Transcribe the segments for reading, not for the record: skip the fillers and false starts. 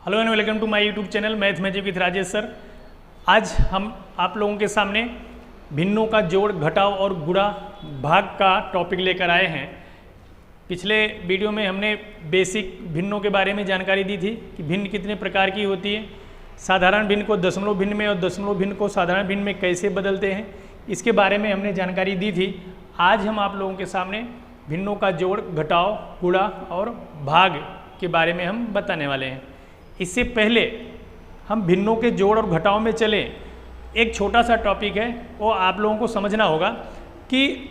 Hello and welcome to my YouTube channel math magic with Rajesh sir. आज हम आप लोगों के सामने भिन्नों का जोड़, घटाव और गुणा भाग का टॉपिक लेकर आए हैं। पिछले वीडियो में हमने बेसिक भिन्नों के बारे में जानकारी दी थी कि भिन्न कितने प्रकार की होती है, साधारण भिन्न को दशमलव भिन्न में और दशमलव भिन्न को साधारण भिन्न में कैसे बदलते हैं, इसके बारे में हमने जानकारी दी थी। आज हम आप लोगों के सामने भिन्नों का जोड़, घटाव, गुणा और भाग के बारे में हम बताने वाले हैं। इससे पहले हम भिन्नों के जोड़ और घटाव में चले, एक छोटा सा टॉपिक है, वो आप लोगों को समझना होगा कि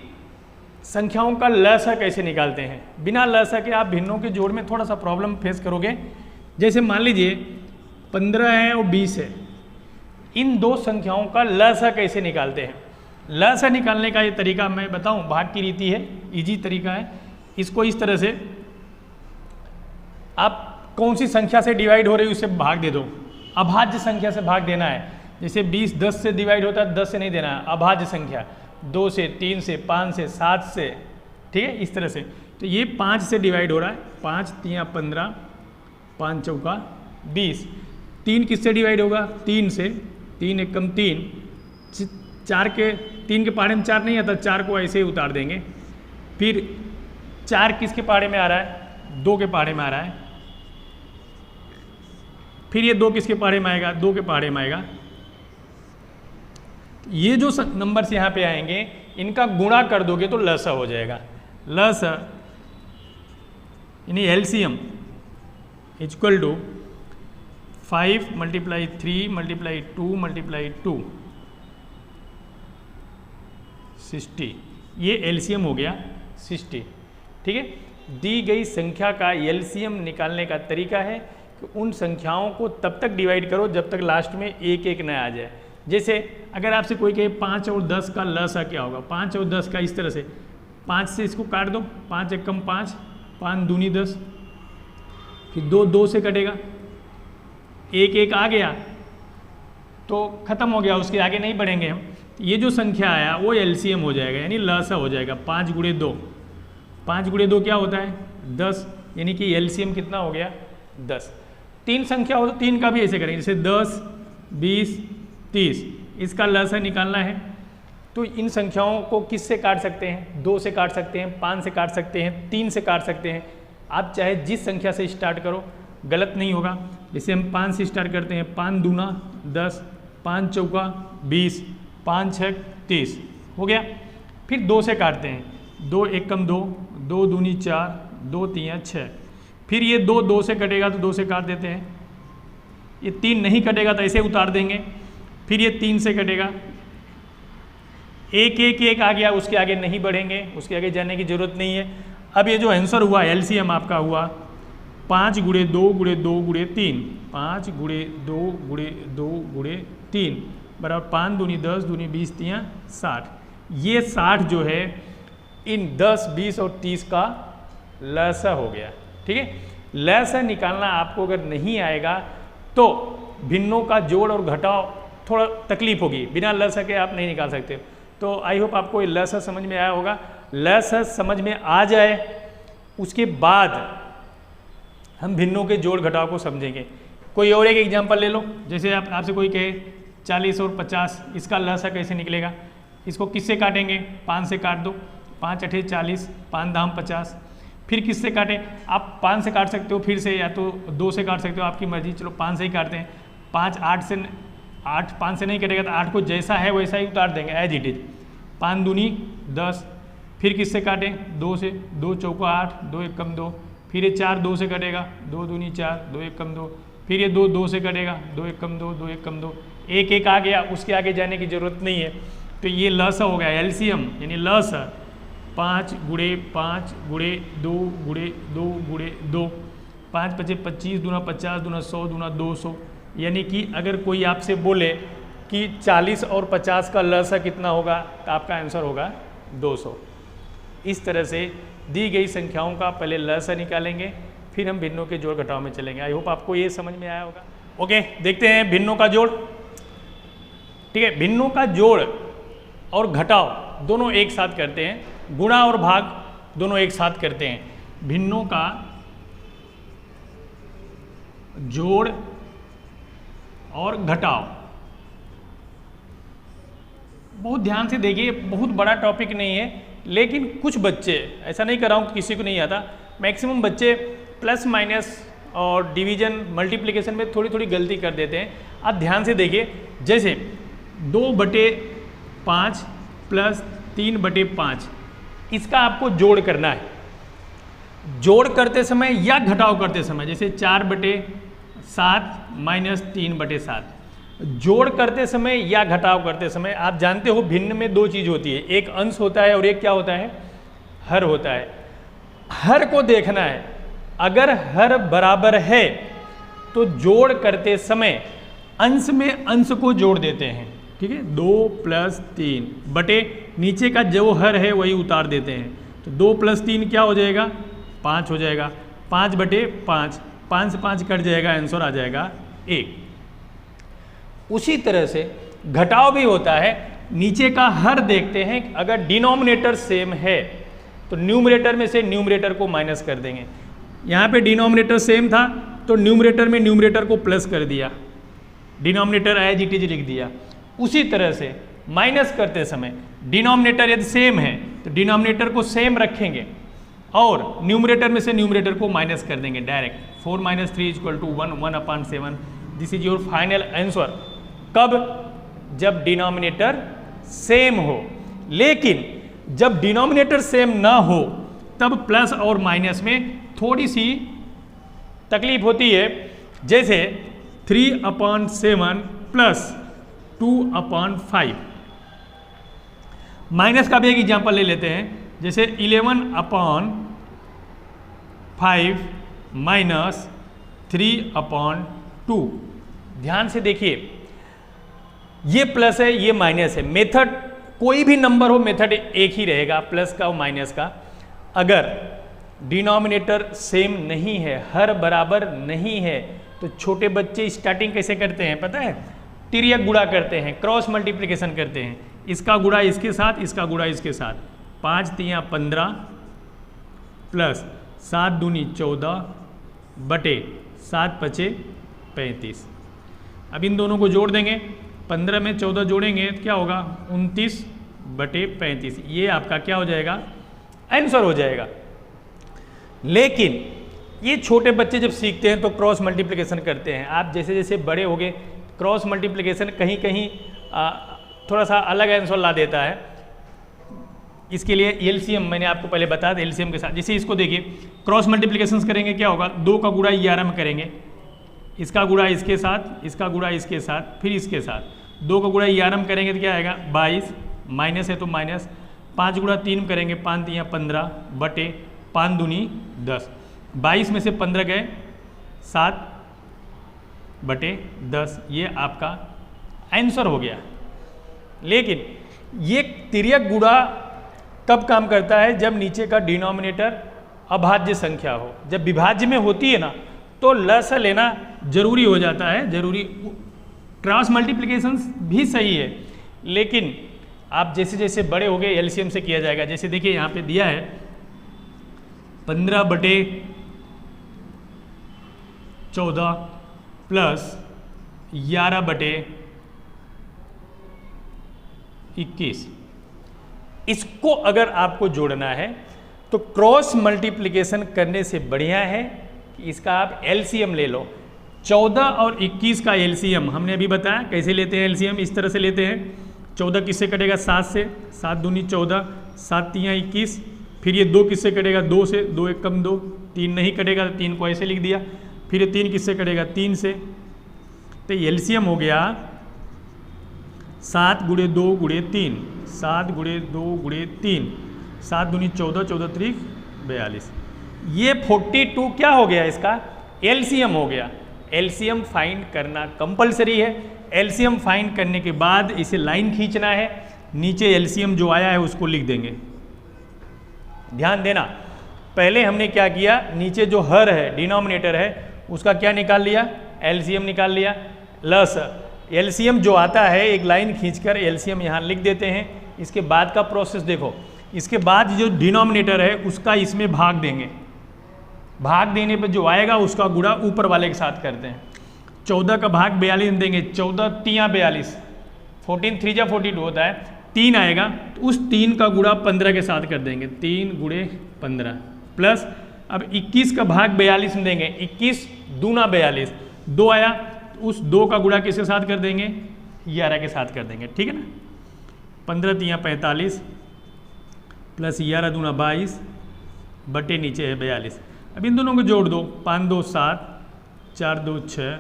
संख्याओं का लसा कैसे निकालते हैं। बिना लसा के आप भिन्नों के जोड़ में थोड़ा सा प्रॉब्लम फेस करोगे। जैसे मान लीजिए 15 है और 20 है, इन दो संख्याओं का लसा कैसे निकालते हैं। लसा निकालने का ये तरीका मैं बताऊं, भाग की रीति है, इजी तरीका है। इसको इस तरह से आप कौन सी संख्या से डिवाइड हो रही है उससे भाग दे दो। अभाज्य संख्या से भाग देना है। जैसे 20 10 से डिवाइड होता है, 10 से नहीं देना है। अभाज्य संख्या 2 से, 3 से, 5 से, 7 से, ठीक है, इस तरह से। तो ये 5 से डिवाइड हो रहा है, 5 3 15, 5 चौका 20। 3 किससे डिवाइड होगा? 3 से, 3 एकम 3, 4 के 3 के पहाड़े में 4 नहीं आता, 4 को ऐसे ही उतार देंगे। फिर 4 किसके पहाड़े में आ रहा है? 2 के पहाड़े में आ रहा है। फिर ये 2 किसके पहाड़े में आएगा? 2 के पहाड़े में आएगा। ये जो नंबर्स यहाँ पे आएंगे, इनका गुणा कर दोगे तो लसा हो जाएगा। लसा यानी एलसीएम इक्वल टू 5 × 3 × 2 × 2 60। ये एलसीएम हो गया 60, ठीक है। दी गई संख्या का एलसीएम निकालने का तरीका है कि उन संख्याओं को तब तक डिवाइड करो जब तक लास्ट में एक एक न आ जाए। जैसे अगर आपसे कोई कहे 5 और 10 का लसा क्या होगा? 5 और 10 का इस तरह से 5 से इसको काट दो, 5 एकम 5, 5 दूनी 10, फिर 2 2 से कटेगा, एक एक आ गया तो खत्म हो गया, उसके आगे नहीं बढ़ेंगे हम। ये जो संख्या आया वो एलसीएम हो जाएगा, यानी लसा हो जाएगा। 5 × 2, 5 × 2 क्या होता है? 10, यानी कि एलसीएम कितना हो गया? 10। 3 संख्या हो तो 3 का भी ऐसे करेंगे, जैसे 10 20 30, इसका लसा निकालना है तो इन संख्याओं को किससे काट सकते हैं? 2 से काट सकते हैं, 5 से काट सकते हैं, 3 से काट सकते हैं। आप चाहे जिस संख्या से स्टार्ट करो, गलत नहीं होगा। जैसे हम 5 से स्टार्ट करते हैं, 5 दूना 10, 5 चौका 20, 5 6 30 हो गया। फिर 2 से काटते हैं, 2 एकम 2, 2 दूनी 4, 2 3 6। फिर ये 2 2 से कटेगा तो 2 से काट देते हैं। ये 3 नहीं कटेगा तो ऐसे उतार देंगे। फिर ये 3 से कटेगा, एक एक एक आ गया, उसके आगे नहीं बढ़ेंगे, उसके आगे जाने की जरूरत नहीं है। अब ये जो आंसर हुआ एलसीएम आपका हुआ 5 × 2 × 2 × 3, 5 × 2 × 2 × 3 बराबर 5 दूनी 10, दूनी 20, 3 60। ये 60 जो है इन 10 20 और 30 का लसा हो गया, ठीक है। लसा निकालना आपको अगर नहीं आएगा तो भिन्नों का जोड़ और घटाव थोड़ा तकलीफ होगी, बिना लसा के आप नहीं निकाल सकते। तो आई होप आपको ये लसा समझ में आया होगा। लसा समझ में आ जाए उसके बाद हम भिन्नों के जोड़ घटाव को समझेंगे। कोई और एक एग्जांपल ले लो। जैसे आपसे कोई कहे 40 और 50, इसका लसा कैसे निकलेगा? इसको किससे काटेंगे? 5 से काट दो, 5 8 40, 5 दाम 50। फिर किससे काटें? आप 5 से काट सकते हो, फिर से, या तो 2 से काट सकते हो, आपकी मर्जी। चलो 5 से ही काटते हैं। 5 8 से 5 से नहीं कटेगा तो 8 को जैसा है वैसा ही उतार देंगे, एज इट इज। 5 दूनी 10। फिर किससे काटें? 2 से, 2 चौका 8, 2 एकम 2। फिर ये 4 2 से कटेगा, 2 दूनी 4, 2 एकम 2। फिर ये 2 2 से कटेगा, 2 एकम 2, 2 एकम 2, एक एक आ गया, उसके आगे जाने की जरूरत नहीं है। तो ये लसा हो गया, एलसीएम यानी लसा 5 × 5 × 2 × 2 × 2, 5 5 25 दूना 50 दूना 100 दूना 200। यानी कि अगर कोई आपसे बोले कि 40 और 50 का लसा कितना होगा तो आपका आंसर होगा 200। इस तरह से दी गई संख्याओं का पहले लसा निकालेंगे, फिर हम भिन्नों के जोड़ घटाव में चलेंगे। आई होप आपको ये समझ में आया होगा। ओके, देखते हैं भिन्नों का जोड़, ठीक है। भिन्नों का जोड़ और घटाव दोनों एक साथ करते हैं, गुणा और भाग दोनों एक साथ करते हैं। भिन्नों का जोड़ और घटाओ। बहुत ध्यान से देखिए, बहुत बड़ा टॉपिक नहीं है, लेकिन कुछ बच्चे, ऐसा नहीं कर रहा हूँ कि किसी को नहीं आता, मैक्सिमम बच्चे प्लस माइनस और डिवीजन मल्टीप्लिकेशन में थोड़ी थोड़ी गलती कर देते हैं। आप ध्यान से देखिए, जैसे 2/5 प्लस 3/5, इसका आपको जोड़ करना है। जोड़ करते समय या घटाव करते समय, जैसे 4/7 माइनस 3/7, जोड़ करते समय या घटाव करते समय आप जानते हो भिन्न में दो चीज होती है, एक अंश होता है और एक क्या होता है, हर होता है। हर को देखना है, अगर हर बराबर है तो जोड़ करते समय अंश में अंश को जोड़ देते हैं, ठीक है। 2 + 3 बटे नीचे का जो हर है वही उतार देते हैं, तो 2 + 3 क्या हो जाएगा, 5 हो जाएगा। 5/5, 5 से 5 कट जाएगा, आंसर आ जाएगा 1। उसी तरह से घटाव भी होता है, नीचे का हर देखते हैं, अगर डिनोमिनेटर सेम है तो न्यूमरेटर में से न्यूमरेटर को माइनस कर देंगे। यहाँ पे डिनोमिनेटर सेम था तो न्यूमरेटर में न्यूमरेटर को प्लस कर दिया, डिनोमिनेटर एज इट इज लिख दिया। उसी तरह से माइनस करते समय डिनोमिनेटर यदि सेम है तो डिनोमिनेटर को सेम रखेंगे और न्यूमरेटर में से न्यूमरेटर को माइनस कर देंगे direct. 4 - 3 = 1, 1/7। This is your final answer. कब, जब डिनोमिनेटर सेम हो। लेकिन जब डिनोमिनेटर सेम ना हो तब प्लस और माइनस में थोड़ी सी तकलीफ होती है, जैसे 3/7 प्लस 2/5। माइनस का भी एक एग्जाम्पल ले लेते हैं, जैसे 11/5 माइनस 3/2। ध्यान से देखिए, ये प्लस है ये माइनस है, मेथड कोई भी नंबर हो मेथड एक ही रहेगा, प्लस का और माइनस का। अगर डिनोमिनेटर सेम नहीं है, हर बराबर नहीं है, तो छोटे बच्चे स्टार्टिंग कैसे करते हैं पता है, तिर्यक गुणा करते हैं, क्रॉस मल्टीप्लिकेशन करते हैं। इसका गुणा इसके साथ, इसका गुणा इसके साथ। 5 × 3 = 15 प्लस 7 × 2 = 14 बटे 7 × 5 = 35। अब इन दोनों को जोड़ देंगे, 15 में 14 जोड़ेंगे तो क्या होगा, 29/35। ये आपका क्या हो जाएगा, आंसर हो जाएगा। लेकिन ये छोटे बच्चे जब सीखते हैं तो क्रॉस मल्टीप्लिकेशन करते हैं। आप जैसे जैसे बड़े होगे क्रॉस मल्टीप्लिकेशन कहीं कहीं थोड़ा सा अलग आंसर ला देता है। इसके लिए एलसीएम मैंने आपको पहले बताया था, एलसीएम के साथ। जैसे इसको देखिए, क्रॉस मल्टीप्लिकेशन करेंगे क्या होगा, 2 का गुणा 11 में करेंगे, इसका गुणा इसके साथ, इसका गुणा इसके साथ, फिर इसके साथ। 2 का गुणा 11 में करेंगे तो क्या आएगा, 22, माइनस है तो माइनस। 5 गुणा 3 में करेंगे, 5 × 3 = 15 बटे 5 × 2 = 10। 22 में से 15 गए, 7/10। ये आपका आंसर हो गया। लेकिन ये तिर्यक गुणा कब काम करता है, जब नीचे का डिनोमिनेटर अभाज्य संख्या हो। जब विभाज्य में होती है ना तो लसा लेना जरूरी हो जाता है, जरूरी। क्रॉस मल्टीप्लिकेशन भी सही है, लेकिन आप जैसे जैसे बड़े हो गए एलसीएम से किया जाएगा। जैसे देखिए यहाँ पे दिया है 15/14 प्लस 11/21। इसको अगर आपको जोड़ना है तो क्रॉस मल्टीप्लिकेशन करने से बढ़िया है कि इसका आप एलसीएम ले लो। 14 और 21 का एलसीएम हमने अभी बताया कैसे लेते हैं एलसीएम, इस तरह से लेते हैं। 14 किससे कटेगा, 7 से, 7 × 2 = 14, 7 × 3 = 21। फिर ये 2 किससे कटेगा, 2 से, 2 × 1 = 2, 3 नहीं कटेगा तो 3 को ऐसे लिख दिया। फिर ये 3 किससे कटेगा, 3 से। तो एलसीएम हो गया 7 × 2 × 3, 7 × 2 × 3, 7 × 2 = 14, 14 × 3 = 42। ये 42 क्या हो गया, इसका एलसीएम हो गया। एलसीएम फाइंड करना कंपलसरी है। एलसीएम फाइंड करने के बाद इसे लाइन खींचना है, नीचे एलसीएम जो आया है उसको लिख देंगे। ध्यान देना, पहले हमने क्या किया, नीचे जो हर है डिनोमिनेटर है उसका क्या निकाल लिया, एलसीएम निकाल लिया। लस एलसीएम जो आता है एक लाइन खींचकर एलसीएम यहाँ लिख देते हैं। इसके बाद का प्रोसेस देखो, इसके बाद जो डिनोमिनेटर है उसका इसमें भाग देंगे। भाग देने पर जो आएगा उसका गुणा ऊपर वाले के साथ करते हैं। 14 का भाग 42 देंगे, 14 तियाँ 42, 14 3 जा 42 होता है, 3 आएगा तो उस 3 का गुणा 15 के साथ कर देंगे, 3 गुणे 15 प्लस अब 21 का भाग 42 में देंगे, 21 दूना 42, 2 आया तो उस 2 का गुणा किसके साथ कर देंगे, 11 के साथ कर देंगे, ठीक है ना। 15 तियाँ 45 प्लस 11 दूना 22 बटे नीचे है 42। अब इन दोनों को जोड़ दो, 5 2 7, 4 2 6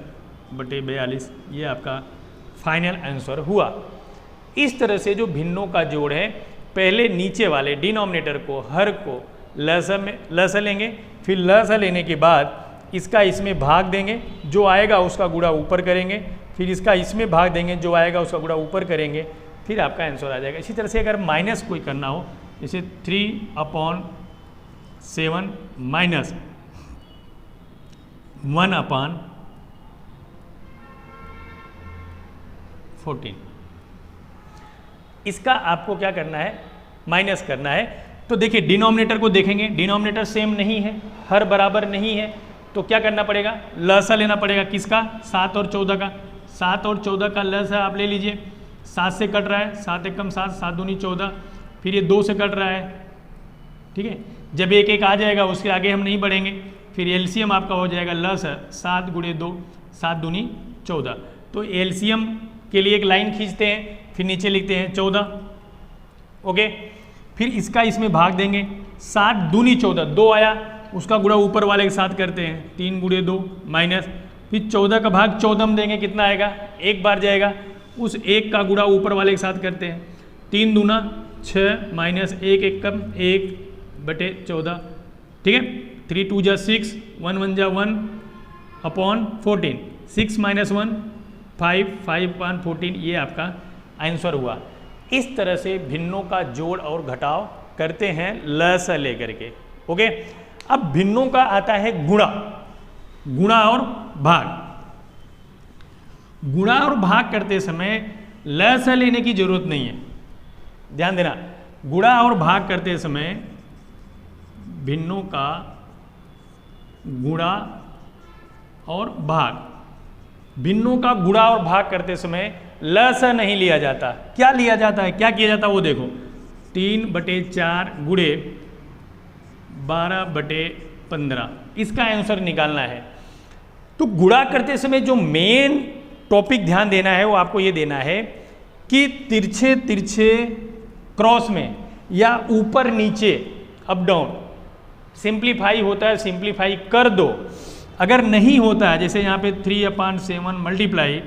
बटे 42, ये आपका फाइनल आंसर हुआ। इस तरह से जो भिन्नों का जोड़ है, पहले नीचे वाले डिनोमिनेटर को, हर को लसा लेंगे, फिर लसा लेने के बाद इसका इसमें भाग देंगे, जो आएगा उसका गुणा ऊपर करेंगे, फिर इसका इसमें भाग देंगे, जो आएगा उसका गुणा ऊपर करेंगे, फिर आपका आंसर आ जाएगा। इसी तरह से अगर माइनस कोई करना हो, जैसे 3/7 माइनस 1/14, इसका आपको क्या करना है, माइनस करना है। तो देखिए डिनोमिनेटर को देखेंगे, डिनोमिनेटर सेम नहीं है, हर बराबर नहीं है, तो क्या करना पड़ेगा, लसा लेना पड़ेगा, किसका, 7 और 14 का। 7 और 14 का लसा आप ले लीजिए, 7 से कट रहा है, 7 एकम 7, 7 दूनी 14, फिर ये 2 से कट रहा है, ठीक है। जब एक एक आ जाएगा उसके आगे हम नहीं बढ़ेंगे, फिर एलसीएम आपका हो जाएगा लसा 7 गुणे 2, 7 दूनी 14। तो एलसीएम के लिए एक लाइन खींचते हैं, फिर नीचे लिखते हैं 14, ओके। फिर इसका इसमें भाग देंगे, 7 दूनी 14, 2 आया उसका गुणा ऊपर वाले के साथ करते हैं, 3 गुणे 2 माइनस, फिर 14 का भाग 14 में देंगे, कितना आएगा, एक बार जाएगा, उस एक का गुणा ऊपर वाले के साथ करते हैं, 3 दूना 6 माइनस 1 एकम 1 बटे 14, ठीक है। 3 2 जा 6, 1 1 जा 1 अपॉन 14, 6 माइनस 1 5, 5/14, ये आपका आंसर हुआ। इस तरह से भिन्नों का जोड़ और घटाव करते हैं लस लेकर के, ओके। अब भिन्नों का आता है गुणा, गुणा और भाग। गुणा और भाग करते समय लस लेने की जरूरत नहीं है, ध्यान देना। गुणा और भाग करते समय भिन्नों का गुणा और भाग, भिन्नों का गुणा और भाग करते समय लसा नहीं लिया जाता, क्या लिया जाता है, क्या किया जाता है वो देखो, 3/4 गुणे 12/15, इसका आंसर निकालना है। तो गुणा करते समय जो मेन टॉपिक ध्यान देना है वो आपको ये देना है कि तिरछे तिरछे क्रॉस में या ऊपर नीचे अप डाउन सिंप्लीफाई होता है, सिंप्लीफाई कर दो। अगर नहीं होता है, जैसे यहाँ पे 3/7 मल्टीप्लाई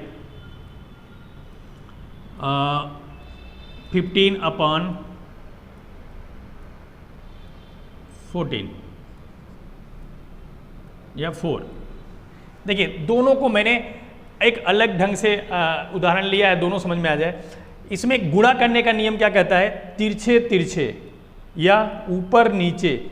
15/14 या 4, देखिए दोनों को मैंने एक अलग ढंग से उदाहरण लिया है, दोनों समझ में आ जाए। इसमें गुणा करने का नियम क्या कहता है, तिरछे तिरछे या ऊपर नीचे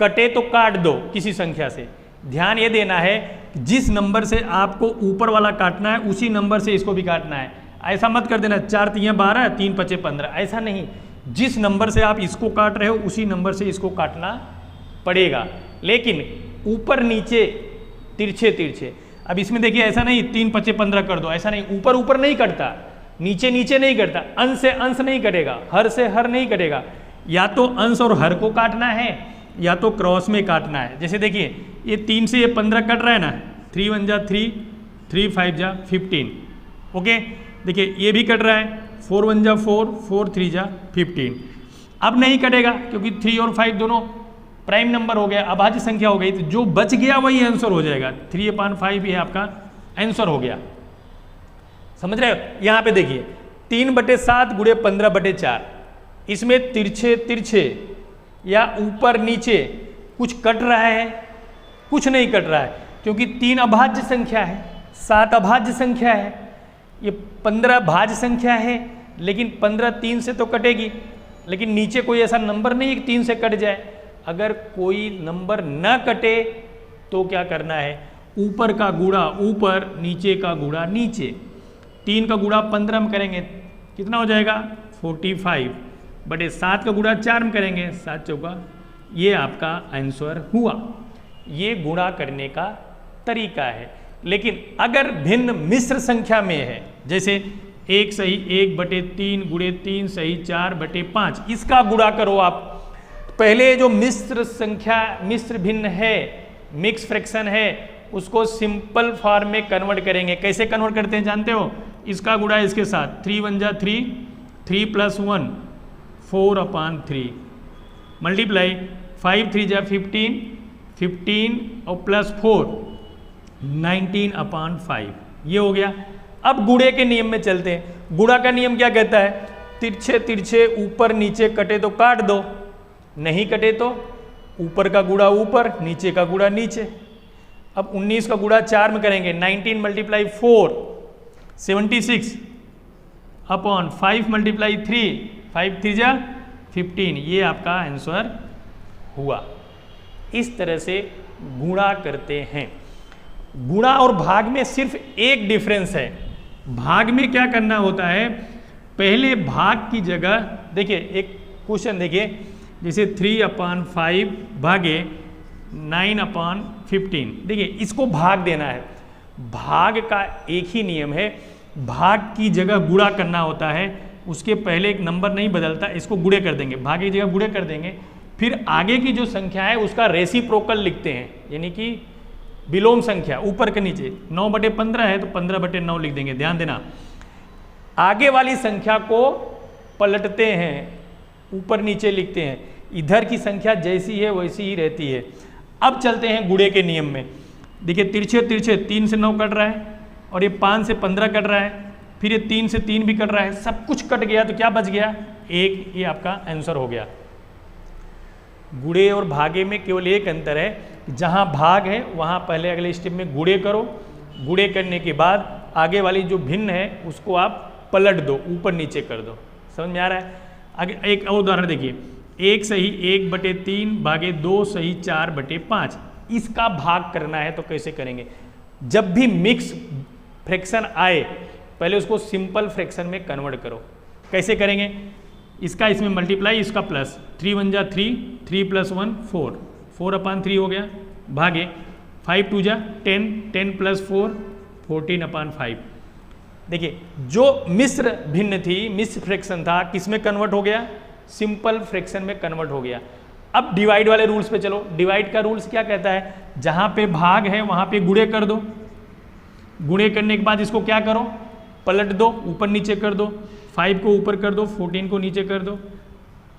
कटे तो काट दो किसी संख्या से। ध्यान ये देना है जिस नंबर से आपको ऊपर वाला काटना है उसी नंबर से इसको भी काटना है। ऐसा मत कर देना 4 तियाँ 12, 3 5 15, ऐसा नहीं। जिस नंबर से आप इसको काट रहे हो उसी नंबर से इसको काटना पड़ेगा, लेकिन ऊपर नीचे तिरछे तिरछे। अब इसमें देखिए ऐसा नहीं 3 5 15 कर दो, ऐसा नहीं। ऊपर ऊपर नहीं कटता, नीचे नीचे नहीं कटता, अंश से अंश नहीं कटेगा, हर से हर नहीं कटेगा। या तो अंश और हर को काटना है या तो क्रॉस में काटना है। जैसे देखिए ये 3 से ये 15 कट रहा है ना, 3 1 जा 3, 3 5 जा 15, ओके। देखिए ये भी कट रहा है, 4 1 जा 4, 4 3 जा 15। अब नहीं कटेगा क्योंकि 3 और 5 दोनों प्राइम नंबर हो गया, अभाज्य संख्या हो गई, तो जो बच गया वही आंसर हो जाएगा। 3/5 ये आपका आंसर हो गया, समझ रहे हो। यहाँ पे देखिए 3/7 गुणे 15/4, इसमें तिरछे तिरछे या ऊपर नीचे कुछ कट रहा है, कुछ नहीं कट रहा है, क्योंकि 3 अभाज्य संख्या है, 7 अभाज्य संख्या है, ये 15 भाज्य संख्या है, लेकिन 15 3 से तो कटेगी, लेकिन नीचे कोई ऐसा नंबर नहीं है कि 3 से कट जाए। अगर कोई नंबर न कटे तो क्या करना है, ऊपर का गुणा ऊपर, नीचे का गुणा नीचे। 3 का गुणा 15 में करेंगे, कितना हो जाएगा 45, बटे 7 का गुणा 4 में करेंगे, 7 चौका, ये आपका आंसर हुआ। ये गुणा करने का तरीका है। लेकिन अगर भिन्न मिश्र संख्या में है, जैसे 1 सही 1/3 गुणे 3 सही 4/5, इसका गुणा करो आप। पहले जो मिश्र संख्या, मिश्र भिन्न है, मिक्स फ्रैक्शन है, उसको सिंपल फॉर्म में कन्वर्ट करेंगे। कैसे कन्वर्ट करते हैं जानते हो? इसका गुणा इसके साथ, 3 1 जा 3, 3 + 1 4/3 मल्टीप्लाई 5 3 जा 15, 15 और प्लस 4 19/5, ये हो गया। अब गुणे के नियम में चलते हैं। गुणा का नियम क्या कहता है? तिरछे तिरछे ऊपर नीचे कटे तो काट दो, नहीं कटे तो ऊपर का गुणा ऊपर, नीचे का गुणा नीचे। अब 19 का गुणा 4 में करेंगे, 19 × 4 76 अपॉन 5 × 3 5 3 जा 15, ये आपका आंसर हुआ। इस तरह से गुणा करते हैं। गुणा और भाग में सिर्फ एक डिफरेंस है। भाग में क्या करना होता है, पहले भाग की जगह देखिए, एक क्वेश्चन देखिए, जैसे 3/5 भागे 9/15, देखिए इसको भाग देना है। भाग का एक ही नियम है, भाग की जगह गुणा करना होता है, उसके पहले एक नंबर नहीं बदलता, इसको गुणे कर देंगे, भाग की जगह गुणे कर देंगे, फिर आगे की जो संख्या है उसका रेसिप्रोकल लिखते हैं, यानी कि विलोम संख्या ऊपर के नीचे। 9/15 है तो 15/9 लिख देंगे, ध्यान देना। आगे वाली संख्या को पलटते हैं, ऊपर नीचे लिखते हैं, इधर की संख्या जैसी है वैसी ही रहती है। अब चलते हैं गुणे के नियम में। देखिए तिरछे तिरछे 3 से 9 कट रहा है, और ये 5 से 15 कट रहा है, फिर ये 3 से 3 भी कट रहा है, सब कुछ कट गया तो क्या बच गया? 1। ये आपका आंसर हो गया। गुणे और भागे में केवल एक अंतर है, जहाँ भाग है वहाँ पहले अगले स्टेप में गुणे करो, गुणे करने के बाद आगे वाली जो भिन्न है उसको आप पलट दो, ऊपर नीचे कर दो। समझ में आ रहा है? आगे एक और उदाहरण देखिए, 1 सही 1/3 भागे 2 सही 4/5, इसका भाग करना है तो कैसे करेंगे? जब भी मिक्स फ्रैक्शन आए पहले उसको सिंपल फ्रैक्शन में कन्वर्ट करो। कैसे करेंगे? इसका इसमें मल्टीप्लाई, इसका प्लस, 3 1 जा 3, 3 + 1 4, 4/3 हो गया, भागे 5 2 जा 10, 10 + 4 14/5। देखिए जो मिश्र भिन्न थी, मिश्र फ्रैक्शन था, किस में कन्वर्ट हो गया? सिंपल फ्रैक्शन में कन्वर्ट हो गया। अब डिवाइड वाले रूल्स पे चलो। डिवाइड का रूल्स क्या कहता है? जहाँ पे भाग है वहाँ पे गुणे कर दो, गुणे करने के बाद इसको क्या करो? पलट दो, ऊपर नीचे कर दो, 5 को ऊपर कर दो, 14 को नीचे कर दो।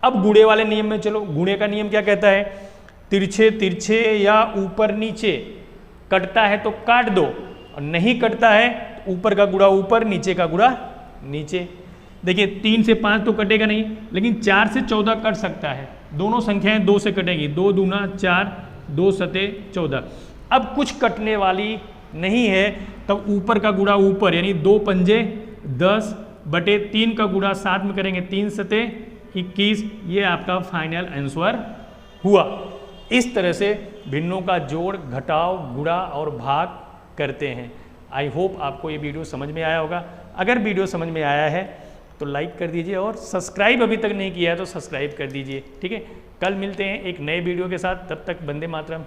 अब गुणे वाले नियम में चलो। गुणे का नियम क्या कहता है? तिरछे तिरछे या ऊपर नीचे कटता है तो काट दो, और नहीं कटता है तो ऊपर का गुणा ऊपर, नीचे का गुणा नीचे। देखिए 3 से 5 तो कटेगा नहीं, लेकिन 4 से 14 कट सकता है। दोनों संख्याएं 2 से कटेगी, 2 दूना 4, 2 सते 14। अब कुछ कटने वाली नहीं है तब ऊपर का गुणा ऊपर, यानी 2 पंजे 10/3 का गुणा 7 में करेंगे, 3 सते 21। ये आपका फाइनल आंसर हुआ। इस तरह से भिन्नों का जोड़, घटाव, गुणा और भाग करते हैं। आई होप आपको ये वीडियो समझ में आया होगा। अगर वीडियो समझ में आया है तो लाइक कर दीजिए, और सब्सक्राइब अभी तक नहीं किया है तो सब्सक्राइब कर दीजिए। ठीक है, कल मिलते हैं एक नए वीडियो के साथ, तब तक वंदे मातरम।